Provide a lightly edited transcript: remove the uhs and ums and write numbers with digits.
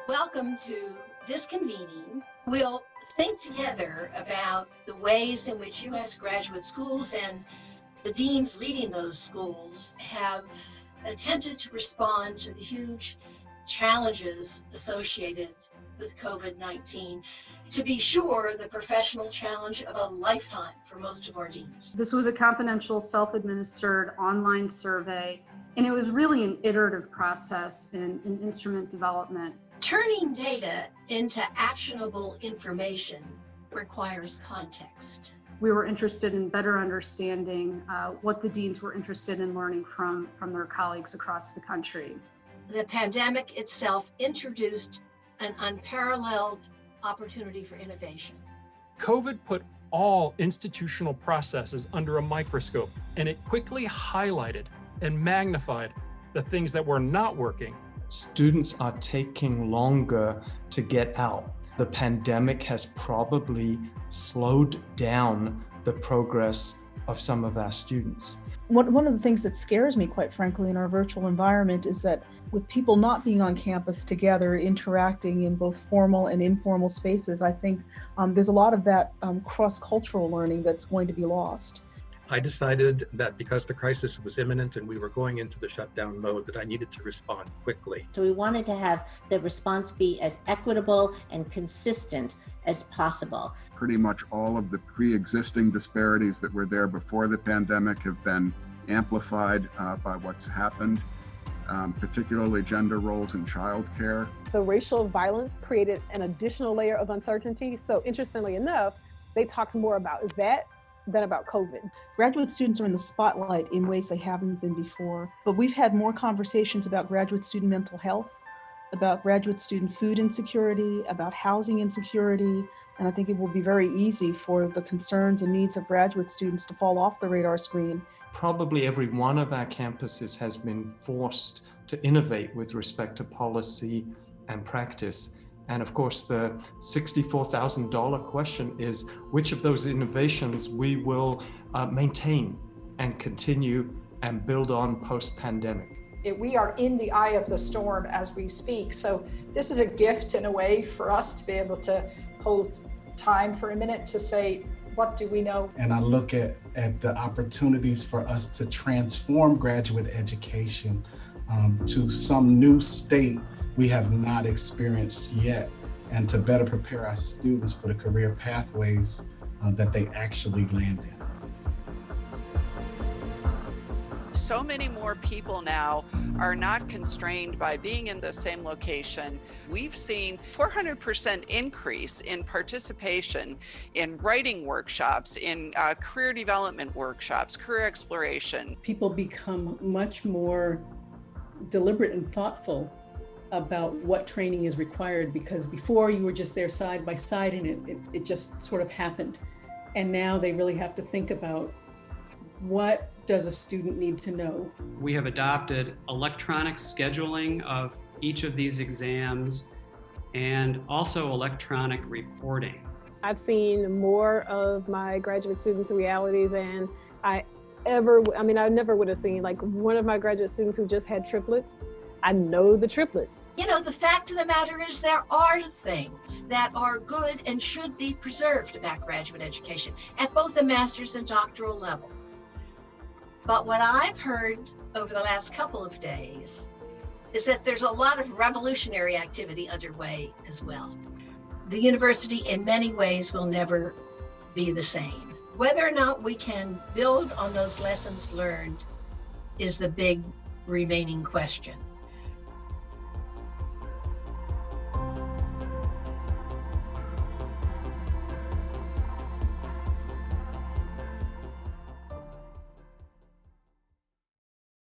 Welcome to this convening. We'll think together about the ways in which U.S. graduate schools and the deans leading those schools have attempted to respond to the huge challenges associated with COVID-19. To be sure, the professional challenge of a lifetime for most of our deans. This was a confidential, self-administered online survey, and it was really an iterative process in instrument development. Turning data into actionable information requires context. We were interested in better understanding what the deans were interested in learning from their colleagues across the country. The pandemic itself introduced an unparalleled opportunity for innovation. COVID put all institutional processes under a microscope, and it quickly highlighted and magnified the things that were not working. Students are taking longer to get out. The pandemic has probably slowed down the progress of some of our students. One of the things that scares me, quite frankly, in our virtual environment is that with people not being on campus together, interacting in both formal and informal spaces, I think there's a lot of that cross-cultural learning that's going to be lost. I decided that because the crisis was imminent and we were going into the shutdown mode, that I needed to respond quickly. So we wanted to have the response be as equitable and consistent as possible. Pretty much all of the pre-existing disparities that were there before the pandemic have been amplified by what's happened, particularly gender roles in childcare. The racial violence created an additional layer of uncertainty. So interestingly enough, they talked more about that than about COVID. Graduate students are in the spotlight in ways they haven't been before, but we've had more conversations about graduate student mental health, about graduate student food insecurity, about housing insecurity, and I think it will be very easy for the concerns and needs of graduate students to fall off the radar screen. Probably every one of our campuses has been forced to innovate with respect to policy and practice. And of course, the $64,000 question is which of those innovations we will maintain and continue and build on post-pandemic. We are in the eye of the storm as we speak. So this is a gift in a way for us to be able to hold time for a minute to say, what do we know? And I look at the opportunities for us to transform graduate education to some new state we have not experienced yet, and to better prepare our students for the career pathways that they actually land in. So many more people now are not constrained by being in the same location. We've seen 400% increase in participation in writing workshops, in career development workshops, career exploration. People become much more deliberate and thoughtful about what training is required, because before you were just there side by side and it just sort of happened. And now they really have to think about what does a student need to know. We have adopted electronic scheduling of each of these exams and also electronic reporting. I've seen more of my graduate students' reality than I never would have seen. Like one of my graduate students who just had triplets, I know the triplets. You know, the fact of the matter is there are things that are good and should be preserved about graduate education at both the master's and doctoral level. But what I've heard over the last couple of days is that there's a lot of revolutionary activity underway as well. The university in many ways will never be the same. Whether or not we can build on those lessons learned is the big remaining question.